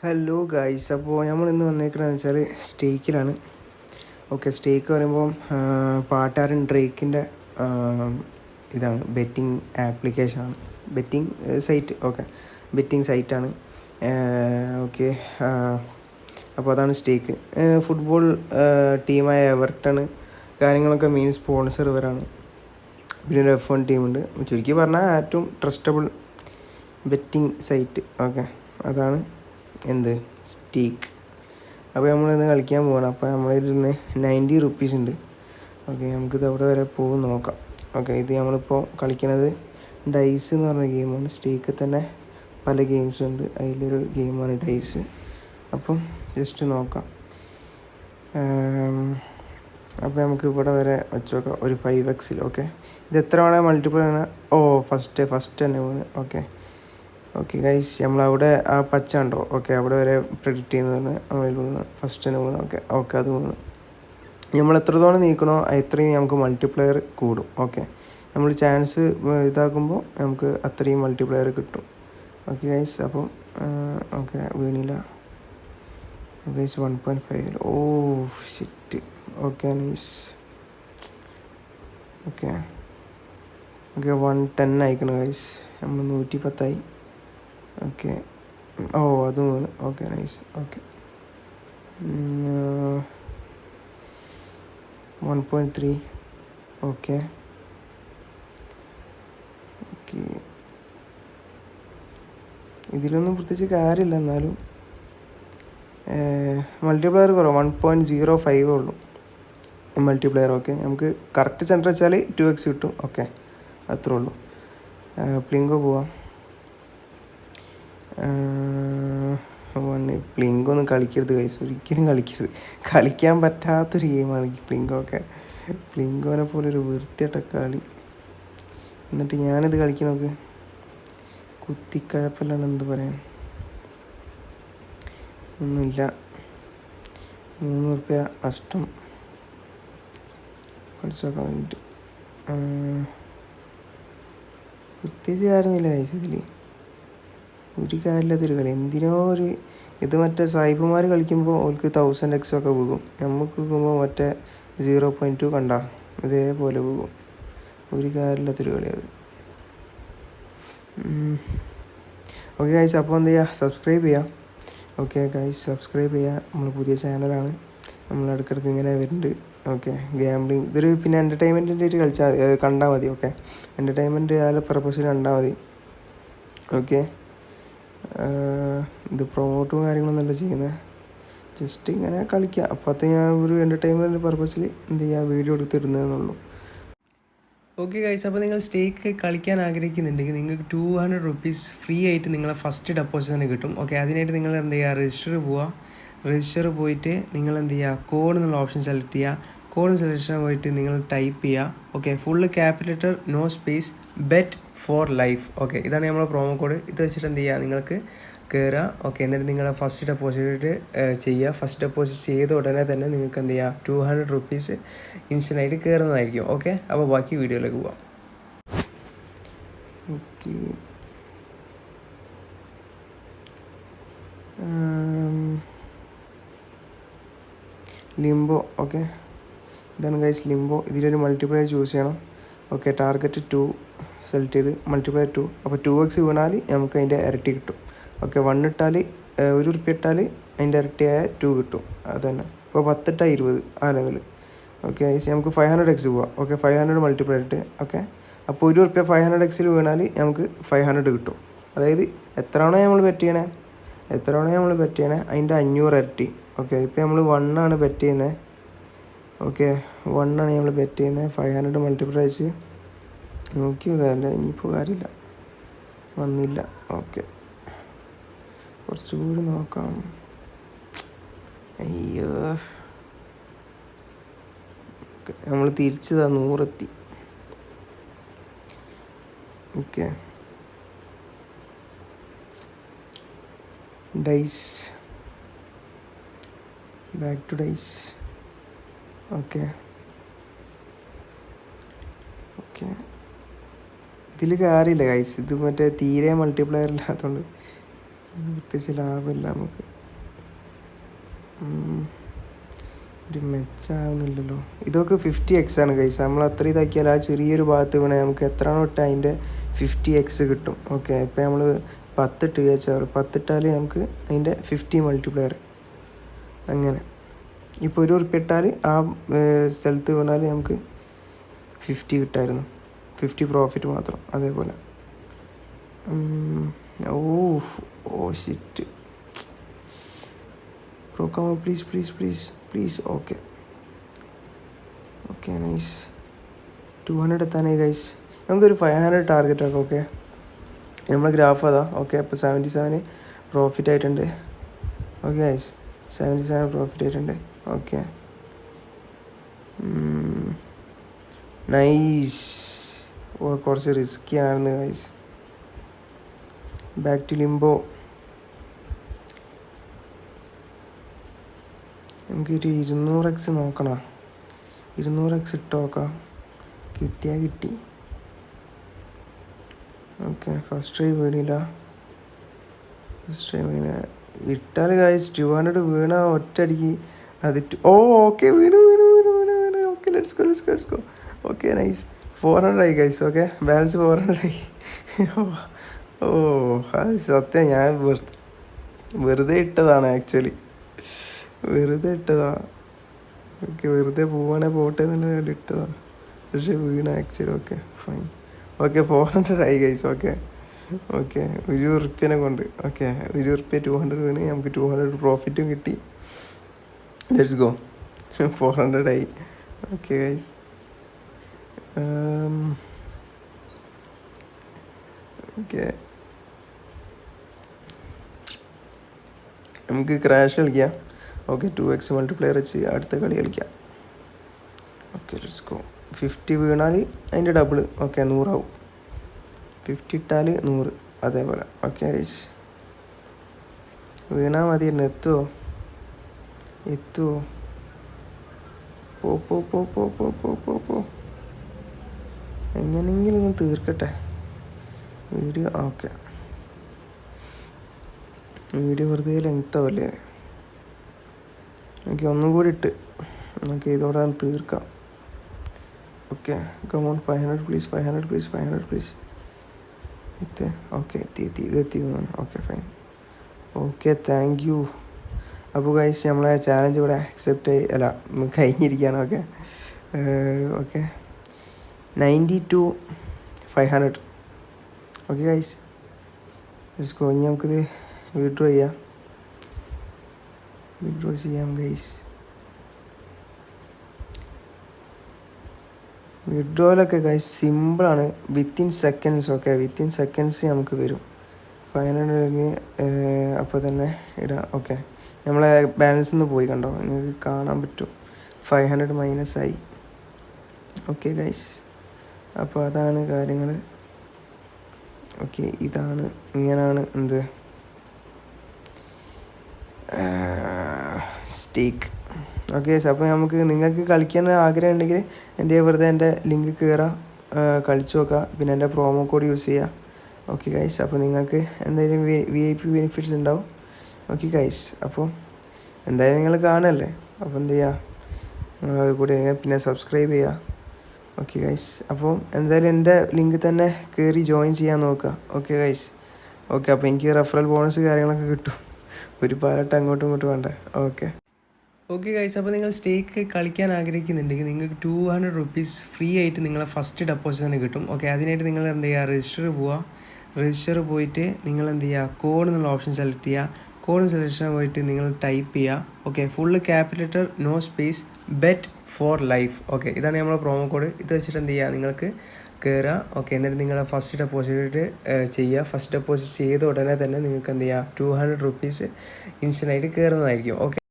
Hello guys, അപ്പോൾ നമ്മൾ ഇന്ന് വന്നേക്കണമെന്ന് വെച്ചാൽ സ്റ്റേക്കിലാണ്. ഓക്കെ, സ്റ്റേക്ക് പറയുമ്പോൾ പാട്ടാരൻ ഡ്രേക്കിൻ്റെ ഇതാണ് ബെറ്റിംഗ് ആപ്ലിക്കേഷനാണ്, ബെറ്റിംഗ് സൈറ്റ്. ഓക്കെ, ബെറ്റിംഗ് സൈറ്റാണ്. ഓക്കെ, അപ്പോൾ അതാണ് സ്റ്റേക്ക്. ഫുട്ബോൾ ടീമായ എവർട്ടൺ കാര്യങ്ങളൊക്കെ മെയിൻ സ്പോൺസർ ഇവരാണ്. പിന്നെ ഒരു F1 ടീമുണ്ട്. ചുരുക്കി പറഞ്ഞാൽ ഏറ്റവും ട്രസ്റ്റബിൾ ബെറ്റിംഗ് സൈറ്റ്. ഓക്കെ, അതാണ് എന്ത് സ്റ്റേക്ക്. അപ്പോൾ നമ്മളിന്ന് കളിക്കാൻ പോകണം. അപ്പോൾ നമ്മളിരുന്ന് 90 റുപ്പീസ് ഉണ്ട്. ഓക്കെ, നമുക്കിത് അവിടെ വരെ പോകും നോക്കാം. ഓക്കെ, ഇത് നമ്മളിപ്പോൾ കളിക്കുന്നത് ഡൈസ് എന്ന് പറഞ്ഞ ഗെയിമാണ്. സ്റ്റേക്കിൽ തന്നെ പല ഗെയിംസും ഉണ്ട്, അതിലൊരു ഗെയിമാണ് ഡൈസ്. അപ്പം ജസ്റ്റ് നോക്കാം. അപ്പോൾ നമുക്ക് ഇവിടെ വരെ വെച്ച് നോക്കാം, ഒരു 5x. ഓക്കെ, ഇത് എത്ര വേണേൽ മൾട്ടിപ്പിൾ ആണ്. ഫസ്റ്റ് തന്നെ വീണ്. ഓക്കെ ഗൈസ്, നമ്മളവിടെ ആ പച്ച ഉണ്ടോ? ഓക്കെ, അവിടെ വരെ പ്രെഡിക്റ്റ് ചെയ്യുന്നതാണ് നമ്മളിൽ വീണ്. ഫസ്റ്റ് തന്നെ വീണ്. ഓക്കെ അത് വീണ്. നമ്മൾ എത്രത്തോളം നീക്കണോ അത്രയും നമുക്ക് മൾട്ടിപ്ലെയർ കൂടും. ഓക്കെ, നമ്മൾ ചാൻസ് ഇതാക്കുമ്പോൾ നമുക്ക് അത്രയും മൾട്ടിപ്ലെയർ കിട്ടും. ഓക്കെ ഗൈസ്, അപ്പം ഓക്കെ വീണില്ല guys. 1.5. Shit. Okay nice. Okay 110 ആയിക്കണം ഗൈസ്. നമ്മൾ 110 ഓക്കെ. അതും വീണ്. Okay nice. ഓക്കെ 1.3. ഓക്കെ ഇതിലൊന്നും പ്രത്യേകിച്ച് കാര്യമില്ല, എന്നാലും മൾട്ടിപ്ലെയർ കുറവ് 1.05 ഉള്ളൂ മൾട്ടിപ്ലെയർ. ഓക്കെ, നമുക്ക് കറക്റ്റ് സെൻറ്റർ വെച്ചാൽ 2x കിട്ടും. ഓക്കെ, അത്രേ ഉള്ളൂ. പ്ലിങ്കോ പോവാം. പ്ലിങ്കോ ഒന്നും കളിക്കരുത് കൈസ്, ഒരിക്കലും കളിക്കരുത്. കളിക്കാൻ പറ്റാത്തൊരു ഗെയിമാണ് പ്ലിങ്കോ. ഒക്കെ പ്ലിങ്കോനെ പോലെ ഒരു വൃത്തിയായിട്ട കളി. എന്നിട്ട് ഞാനിത് കളിക്കാൻ നോക്ക്, കുത്തിക്കഴപ്പല്ലാണ്. എന്ത് പറയാൻ, ഒന്നുമില്ല. 3 റുപ്യ നഷ്ടം. കളിച്ചു നോക്കാൻ വേണ്ടിയിട്ട് പ്രത്യേകിച്ച് കാര്യമൊന്നുമില്ല കൈസ്. ഇതിൽ ഒരു കാര്യമില്ലാത്തൊരു കളി. എന്തിനോ ഒരു ഇത് മറ്റേ സായിപ്പുമാർ കളിക്കുമ്പോൾ അവർക്ക് 1000x ഒക്കെ പോകും. നമുക്ക് പോകുമ്പോൾ മറ്റേ 0.2 കണ്ട ഇതേപോലെ പോകും. ഒരു കാര്യമില്ലാത്തൊരു കളി അത്. ഓക്കെ ഗൈസ്, അപ്പോൾ എന്ത് ചെയ്യുക, സബ്സ്ക്രൈബ് ചെയ്യുക. ഓക്കെ ഗൈസ്, സബ്സ്ക്രൈബ് ചെയ്യുക. നമ്മൾ പുതിയ ചാനലാണ്, നമ്മൾ ഇടയ്ക്കിടയ്ക്ക് ഇങ്ങനെ വരുന്നുണ്ട്. ഓക്കെ, ഗാംബ്ലിങ് ഇതൊരു പിന്നെ എൻ്റർടൈൻമെൻറ്റിൻ്റെ ആയിട്ട് കണ്ടാൽ മതി. ഓക്കെ, എൻ്റർടൈൻമെൻറ്റ് ആ പ്രൊപ്പോസൽ കണ്ടാൽ മതി. ഓക്കെ, ഇത് പ്രൊമോട്ടും കാര്യങ്ങളൊന്നുമല്ല ചെയ്യുന്നത്, ജസ്റ്റ് ഇങ്ങനെ കളിക്കുക. അപ്പോൾ ഞാൻ ഒരു എൻ്റർടൈൻമെൻറ്റ് പർപ്പസിൽ എന്ത് ചെയ്യുക, വീഡിയോ എടുത്തിരുന്നതെന്നുള്ളൂ. ഓക്കെ ഗൈസ്, അപ്പോൾ നിങ്ങൾ സ്റ്റേക്ക് കളിക്കാൻ ആഗ്രഹിക്കുന്നുണ്ടെങ്കിൽ നിങ്ങൾക്ക് 200 റുപ്പീസ് ഫ്രീ ആയിട്ട് നിങ്ങളെ ഫസ്റ്റ് ഡെപ്പോസിറ്റ് തന്നെ കിട്ടും. ഓക്കെ, അതിനായിട്ട് നിങ്ങൾ എന്ത് ചെയ്യുക, രജിസ്റ്റർ പോയിട്ട് നിങ്ങൾ എന്ത് ചെയ്യുക, കോഡ് എന്നുള്ള ഓപ്ഷൻ സെലക്ട് ചെയ്യുക. കോഡ് സെലക്ഷൻ പോയിട്ട് നിങ്ങൾ ടൈപ്പ് ചെയ്യുക. Okay, full capital letter, no space, bet for life. Okay, ഇതാണ് നമ്മളെ പ്രോമോ കോഡ്. ഇത് വെച്ചിട്ട് എന്ത് ചെയ്യുക, നിങ്ങൾക്ക് കയറുക. ഓക്കെ, എന്നിട്ട് നിങ്ങളെ ഫസ്റ്റ് ഡെപ്പോസിറ്റ് ചെയ്യുക. ഫസ്റ്റ് ഡെപ്പോസിറ്റ് ചെയ്ത ഉടനെ തന്നെ നിങ്ങൾക്ക് എന്ത് ചെയ്യുക, 200 റുപ്പീസ് ഇൻസ്റ്റൻ്റായിട്ട് കയറുന്നതായിരിക്കും. ഓക്കെ, അപ്പോൾ ബാക്കി വീഡിയോയിലേക്ക് പോവാം. Okay, Limbaugh. ഓക്കെ, ഇതാണ് ഗൈസ് ലിംബോ. ഇതിലൊരു മൾട്ടിപ്ലയർ ചൂസ് ചെയ്യണം. ഓക്കെ, ടാർഗറ്റ് 2 സെലക്ട് ചെയ്ത് മൾട്ടിപ്ലയർ 2. അപ്പോൾ 2x വീണാൽ നമുക്ക് അതിൻ്റെ ഇരട്ടി കിട്ടും. ഓക്കെ, 1 ഇട്ടാൽ 1 റുപ്യ ഇട്ടാൽ അതിൻ്റെ ഇരട്ടിയായ 2 കിട്ടും. അത് തന്നെ. അപ്പോൾ 10 ഇട്ടാൽ 20 ആ ലെവൽ. ഓക്കെ, നമുക്ക് 500x പോവാം. ഓക്കെ, 500 മൾട്ടിപ്ലയർ ഇട്ട്. ഓക്കെ, അപ്പോൾ 1 റുപ്യ 500xൽ വീണാൽ നമുക്ക് 500 കിട്ടും. അതായത് എത്രയാണോ നമ്മൾ ബെറ്റ് ചെയ്യണേ അതിൻ്റെ 500 ഇരട്ടി. ഓക്കെ, ഇപ്പോൾ നമ്മൾ 1 ആണ് ബെറ്റ് ചെയ്യുന്നത്. ഓക്കെ, 1 ആണ് നമ്മൾ ബെറ്റ് ചെയ്യുന്നത്. 500 മൾട്ടിപ്ലൈ ചെയ്ത് നോക്കി കാര്യമില്ല, ഇനിയിപ്പോൾ കാര്യമില്ല, വന്നില്ല. ഓക്കെ, കുറച്ചുകൂടി നോക്കാം. അയ്യോ, നമ്മൾ തിരിച്ചതാ 100 എത്തി. Okay, dice, back to dice. Okay, ഇതിൽ കാര്യമില്ല ഗൈസ്. ഇത് മറ്റേ തീരെ മൾട്ടിപ്ലയർ ഇല്ലാത്തതുകൊണ്ട് പ്രത്യേകിച്ച് ലാഭമില്ല നമുക്ക്. ഒരു മെച്ചാവുന്നില്ലല്ലോ. ഇതൊക്കെ 50x ആണ് ഗൈസ്. നമ്മൾ അത്ര ഇതാക്കിയാൽ ആ ചെറിയൊരു ഭാഗത്ത് വീണാൽ നമുക്ക് എത്രയാണോ ഇട്ടാൽ അതിൻ്റെ 50x കിട്ടും. ഓക്കെ, ഇപ്പോൾ നമ്മൾ 10 ഇട്ട് വെച്ചാൽ 10 ഇട്ടാൽ നമുക്ക് അതിൻ്റെ 50 മൾട്ടിപ്ലയർ അങ്ങനെ. ഇപ്പോൾ 1 ഉറുപ്പിക ഇട്ടാൽ ആ സ്ഥലത്ത് വീണാൽ നമുക്ക് 50 കിട്ടായിരുന്നു, 50 പ്രോഫിറ്റ് മാത്രം. അതേപോലെ oh shit bro, come on please please please please. Okay okay nice. 200 എത്താനായി ഗൈസ്. നമുക്കൊരു 500 ടാർഗറ്റ് ആക്കാം. ഓക്കെ, നമ്മളെ ഗ്രാഫ് അതാ. ഓക്കെ, അപ്പോൾ 77 പ്രോഫിറ്റ് ആയിട്ടുണ്ട്. ഓക്കെ ഗൈസ്, 77 പ്രോഫിറ്റ് ആയിട്ടുണ്ട്. Okay nice. ഓ കുറച്ച് റിസ്ക്കി ആണെന്ന് ഗൈസ്. Back to Limbaugh. നമുക്കൊരു 200x നോക്കണം. 200x ഇട്ട് നോക്കാം. കിട്ടിയാൽ കിട്ടി. ഓക്കെ, ഫസ്റ്റ് ട്രൈ വീണില്ല. ഇട്ടാൽ ഗൈസ് 200 വീണ ഒറ്റയടിക്ക് അത്. ഓക്കെ വീണ്. Okay let's go. Okay nice. 400 ആയി ഗൈസ്. ഓക്കെ, ബാലൻസ് 400 ആയി. അത് സത്യം ഞാൻ വെറുതെ ഇട്ടതാണ് ആക്ച്വലി. വെറുതെ ഇട്ടതാ. ഓക്കെ, വെറുതെ പോവാണെങ്കിൽ പോട്ടെ എന്നുള്ള ഇട്ടതാണ്, പക്ഷെ വീണ ആക്ച്വലി. Okay fine. ഓക്കെ 400 ആയി ഗൈസ്. ഓക്കെ 1 ഉറുപ്പ്യനെ കൊണ്ട്. ഓക്കെ 1 ഉറുപ്പ്യ 200 വീണ് നമുക്ക് 200 പ്രോഫിറ്റും കിട്ടി. Let's go. 400 ആയി. Okay guys. ഓക്കെ, നമുക്ക് ക്രാഷ് കളിക്കാം. ഓക്കെ 2x മൾട്ടിപ്ലയർ വെച്ച് അടുത്ത കളി കളിക്കാം. Okay let's go. 50 വീണാൽ അതിൻ്റെ ഡബിൾ. ഓക്കെ 100 ആവും. 50 ഇട്ടാൽ 100. അതേപോലെ. ഓക്കെ ഗൈസ്, വീണാൽ മതിയായിരുന്നു. എത്തുമോ? പോ എങ്ങനെയെങ്കിലും ഒന്ന് തീർക്കട്ടെ വീഡിയോ. ഓക്കെ, വീഡിയോ വെറുതെ ലെങ്ത് ആവല്ലേ. എനിക്ക് ഒന്നും കൂടി ഇട്ട് നമുക്ക് ഇതോടെ തീർക്കാം. Okay come on 500 please 500 please. Okay എത്തി. Okay fine. Okay thank you. അപ്പോൾ ഗൈസ് നമ്മളെ ചാലഞ്ച് ഇവിടെ അക്സെപ്റ്റ് കഴിഞ്ഞിരിക്കുകയാണ്. Okay 92,500. Okay guys let's go. ഇനി നമുക്കിത് വിഡ്രോ ചെയ്യാം ഗൈസ്. വിഡ്രോയിലൊക്കെ ഗൈസ് സിമ്പിളാണ്. Within seconds. Okay within seconds നമുക്ക് വരും. 500 കഴിഞ്ഞ് അപ്പോൾ തന്നെ ഇടാം. ഓക്കെ, നമ്മളെ ബാലൻസിൽ നിന്ന് പോയി കണ്ടോ, നിങ്ങൾക്ക് കാണാൻ പറ്റും. 500 മൈനസ് ആയി. ഓക്കെ ഗൈസ്, അപ്പോൾ അതാണ് കാര്യങ്ങൾ. ഓക്കെ ഇങ്ങനെയാണ് എന്ത് സ്റ്റേക്ക്. ഓക്കെ, അപ്പോൾ നിങ്ങൾക്ക് കളിക്കാൻ ആഗ്രഹം ഉണ്ടെങ്കിൽ വെറുതെ എൻ്റെ ലിങ്ക് കയറാം, കളിച്ചു നോക്കാം. പിന്നെ എൻ്റെ പ്രോമോ കോഡ് യൂസ് ചെയ്യുക. ഓക്കെ ഗൈസ്, അപ്പോൾ നിങ്ങൾക്ക് എന്തായാലും VIP ബെനിഫിറ്റ്സ് ഉണ്ടാവും. ഓക്കെ ഗൈസ്, അപ്പോൾ എന്തായാലും നിങ്ങൾ കാണല്ലേ, അപ്പോൾ എന്ത് ചെയ്യുക, അത് കൂടി പിന്നെ സബ്സ്ക്രൈബ് ചെയ്യുക. ഓക്കെ ഗൈസ്, അപ്പോൾ എന്തായാലും എൻ്റെ ലിങ്ക് തന്നെ കയറി ജോയിൻ ചെയ്യാൻ നോക്കുക. Okay guys. ഓക്കെ, അപ്പോൾ എനിക്ക് റെഫറൽ ബോണസ് കാര്യങ്ങളൊക്കെ കിട്ടും. ഒരു പാലട്ട് അങ്ങോട്ടും ഇങ്ങോട്ടും വേണ്ട. ഓക്കെ ഗൈസ്, അപ്പോൾ നിങ്ങൾ സ്റ്റേക്ക് കളിക്കാൻ ആഗ്രഹിക്കുന്നുണ്ടെങ്കിൽ നിങ്ങൾക്ക് 200 റുപ്പീസ് ഫ്രീ ആയിട്ട് നിങ്ങളെ ഫസ്റ്റ് ഡെപ്പോസിറ്റ് തന്നെ കിട്ടും. ഓക്കെ, അതിനായിട്ട് നിങ്ങൾ എന്ത് ചെയ്യുക, രജിസ്റ്റർ പോയിട്ട് നിങ്ങൾ എന്ത് ചെയ്യുക, കോഡ് എന്നുള്ള ഓപ്ഷൻ സെലക്ട് ചെയ്യുക. കോഡ് സെലക്ഷൻ പോയിട്ട് നിങ്ങൾ ടൈപ്പ് ചെയ്യുക. Okay, full capital letter, no space, bet for life. Okay, ഇതാണ് നമ്മുടെ പ്രോമോ കോഡ്. ഇത് വെച്ചിട്ട് എന്ത് ചെയ്യുക, നിങ്ങൾക്ക് കയറുക. ഓക്കെ, എന്നിട്ട് നിങ്ങളെ ഫസ്റ്റ് ഡെപ്പോസിറ്റ് ചെയ്യുക. ഫസ്റ്റ് ഡെപ്പോസിറ്റ് ചെയ്ത ഉടനെ തന്നെ നിങ്ങൾക്ക് എന്ത് ചെയ്യുക, 200 റുപ്പീസ് ഇൻസ്റ്റൻ്റായിട്ട് കയറുന്നതായിരിക്കും. ഓക്കെ.